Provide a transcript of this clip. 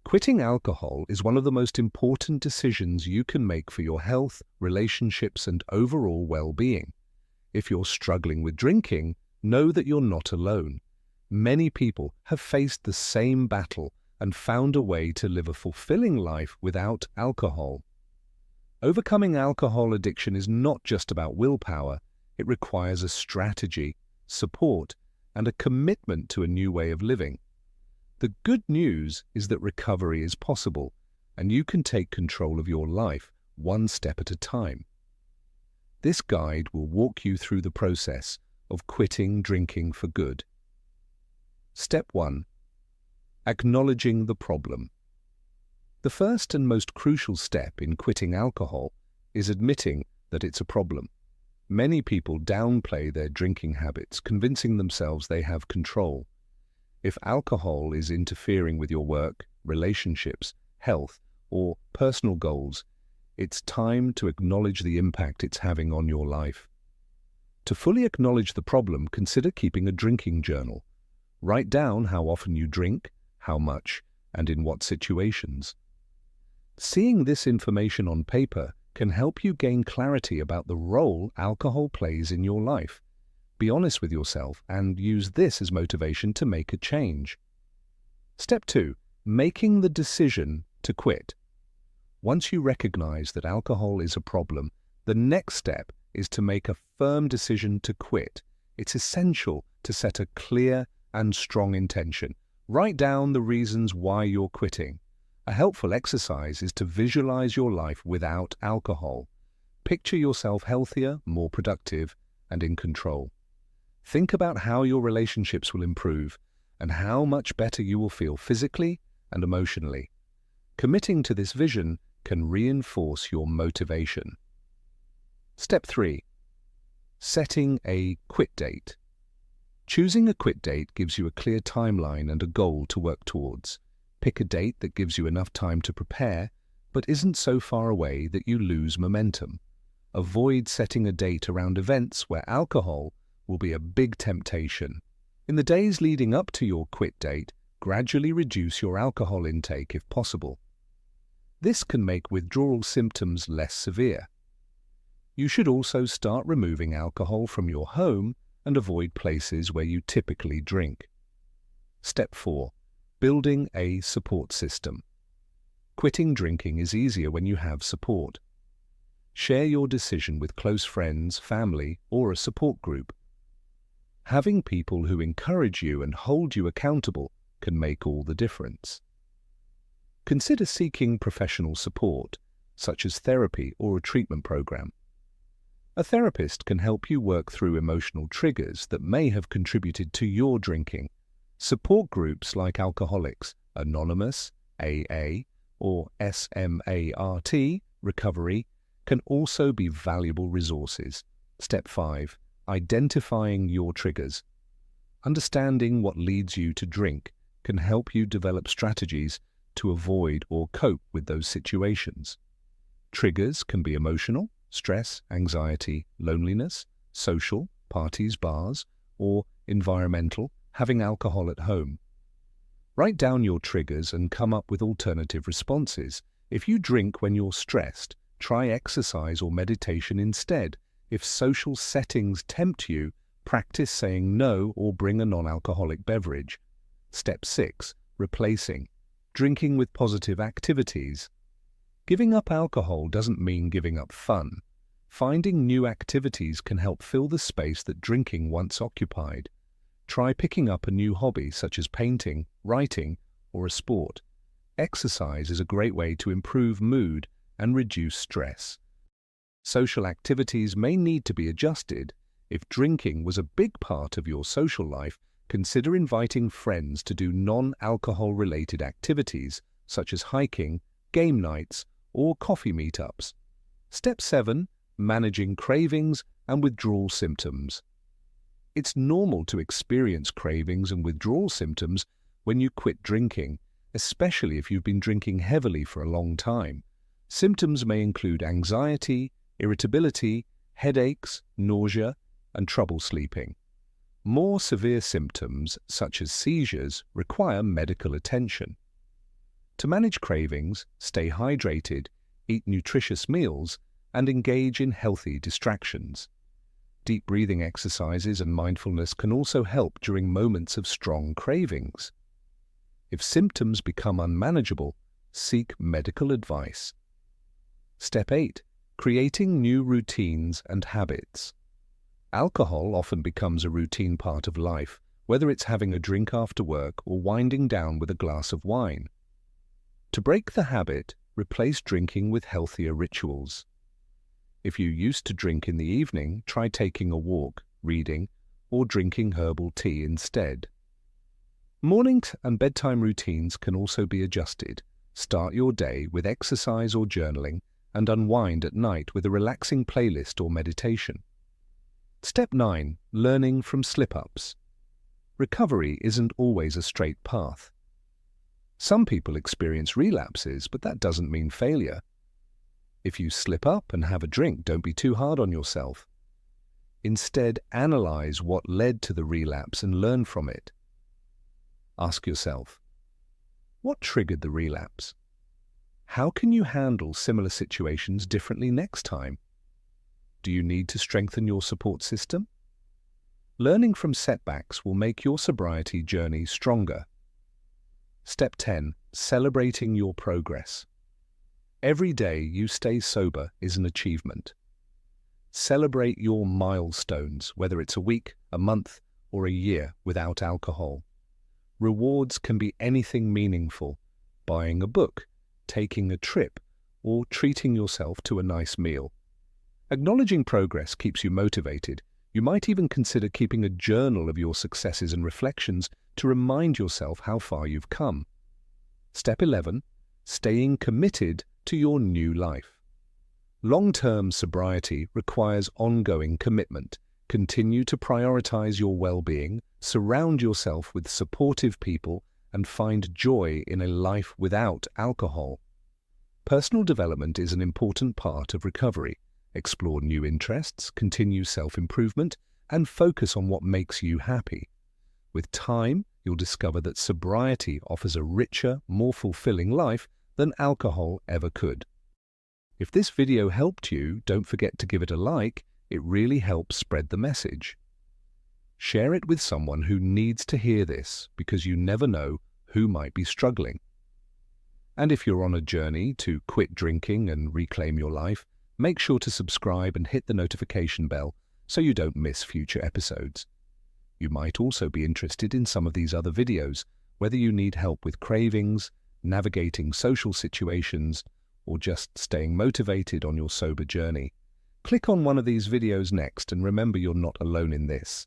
Quitting alcohol is one of the most important decisions you can make for your health, relationships, and overall well-being. If you're struggling with drinking, know that you're not alone. Many people have faced the same battle and found a way to live a fulfilling life without alcohol. Overcoming alcohol addiction is not just about willpower. It requires a strategy, support, and a commitment to a new way of living. The good news is that recovery is possible, and you can take control of your life one step at a time. This guide will walk you through the process of quitting drinking for good. Step 1. Acknowledging the problem. The first and most crucial step in quitting alcohol is admitting that it's a problem. Many people downplay their drinking habits, convincing themselves they have control. If alcohol is interfering with your work, relationships, health, or personal goals, it's time to acknowledge the impact it's having on your life. To fully acknowledge the problem, consider keeping a drinking journal. Write down how often you drink, how much, and in what situations. Seeing this information on paper can help you gain clarity about the role alcohol plays in your life. Be honest with yourself and use this as motivation to make a change. Step 2. Making the decision to quit. Once you recognize that alcohol is a problem, the next step is to make a firm decision to quit. It's essential to set a clear and strong intention. Write down the reasons why you're quitting. A helpful exercise is to visualize your life without alcohol. Picture yourself healthier, more productive, and in control. Think about how your relationships will improve and how much better you will feel physically and emotionally. Committing to this vision can reinforce your motivation. Step 3. Setting a quit date. Choosing a quit date gives you a clear timeline and a goal to work towards. Pick a date that gives you enough time to prepare, but isn't so far away that you lose momentum. Avoid setting a date around events where alcohol will be a big temptation. In the days leading up to your quit date, gradually reduce your alcohol intake if possible. This can make withdrawal symptoms less severe. You should also start removing alcohol from your home and avoid places where you typically drink. Step 4. Building a support system. Quitting drinking is easier when you have support. Share your decision with close friends, family, or a support group. Having people who encourage you and hold you accountable can make all the difference. Consider seeking professional support, such as therapy or a treatment program. A therapist can help you work through emotional triggers that may have contributed to your drinking. Support groups like Alcoholics Anonymous, AA, or SMART, Recovery, can also be valuable resources. Step 5. Identifying your triggers. Understanding what leads you to drink can help you develop strategies to avoid or cope with those situations. Triggers can be emotional, stress, anxiety, loneliness, social, parties, bars, or environmental, having alcohol at home. Write down your triggers and come up with alternative responses. If you drink when you're stressed, try exercise or meditation instead. If social settings tempt you, practice saying no or bring a non-alcoholic beverage. Step 6. Replacing. Drinking with positive activities. Giving up alcohol doesn't mean giving up fun. Finding new activities can help fill the space that drinking once occupied. Try picking up a new hobby such as painting, writing, or a sport. Exercise is a great way to improve mood and reduce stress. Social activities may need to be adjusted. If drinking was a big part of your social life, consider inviting friends to do non-alcohol-related activities, such as hiking, game nights, or coffee meetups. Step 7. Managing cravings and withdrawal symptoms. It's normal to experience cravings and withdrawal symptoms when you quit drinking, especially if you've been drinking heavily for a long time. Symptoms may include anxiety, irritability, headaches, nausea, and trouble sleeping. More severe symptoms, such as seizures, require medical attention. To manage cravings, stay hydrated, eat nutritious meals, and engage in healthy distractions. Deep breathing exercises and mindfulness can also help during moments of strong cravings. If symptoms become unmanageable, seek medical advice. Step 8. Creating new routines and habits. Alcohol often becomes a routine part of life, whether it's having a drink after work or winding down with a glass of wine. To break the habit, replace drinking with healthier rituals. If you used to drink in the evening, try taking a walk, reading, or drinking herbal tea instead. Morning and bedtime routines can also be adjusted. Start your day with exercise or journaling and unwind at night with a relaxing playlist or meditation. Step 9. Learning from slip-ups. Recovery isn't always a straight path. Some people experience relapses, but that doesn't mean failure. If you slip up and have a drink, don't be too hard on yourself. Instead, analyze what led to the relapse and learn from it. Ask yourself, what triggered the relapse? How can you handle similar situations differently next time? Do you need to strengthen your support system? Learning from setbacks will make your sobriety journey stronger. Step 10. Celebrating your progress. Every day you stay sober is an achievement. Celebrate your milestones, whether it's a week, a month, or a year without alcohol. Rewards can be anything meaningful: buying a book, taking a trip, or treating yourself to a nice meal. Acknowledging progress keeps you motivated. You might even consider keeping a journal of your successes and reflections to remind yourself how far you've come. Step 11. Staying committed to your new life. Long-term sobriety requires ongoing commitment. Continue to prioritize your well-being, surround yourself with supportive people, and find joy in a life without alcohol. Personal development is an important part of recovery. Explore new interests, continue self-improvement, and focus on what makes you happy. With time, you'll discover that sobriety offers a richer, more fulfilling life than alcohol ever could. If this video helped you, don't forget to give it a like. It really helps spread the message. Share it with someone who needs to hear this, because you never know who might be struggling. And if you're on a journey to quit drinking and reclaim your life, make sure to subscribe and hit the notification bell so you don't miss future episodes. You might also be interested in some of these other videos, whether you need help with cravings, navigating social situations, or just staying motivated on your sober journey. Click on one of these videos next, and remember, you're not alone in this.